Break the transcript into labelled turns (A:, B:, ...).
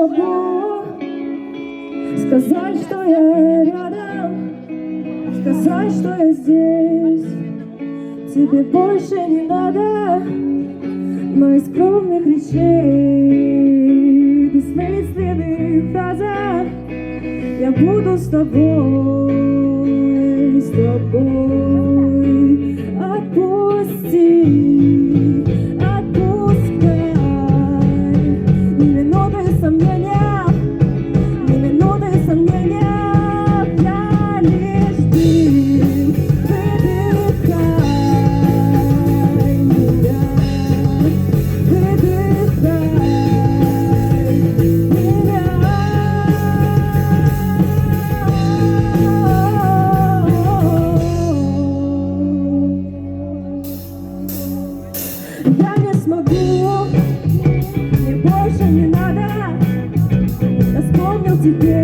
A: смогу сказать, что я рядом, сказать, что я здесь. Тебе больше не надо моих скромных речей, бессмысленных фразах. Я буду с тобой, с тобой. Отпусти, отпускай. Ни минуты сомнения, ни минуты сомнения. Я лишь дым, выдыхай меня, выдыхай меня. Я не смогу, мне больше не надо. Я вспомнил тебе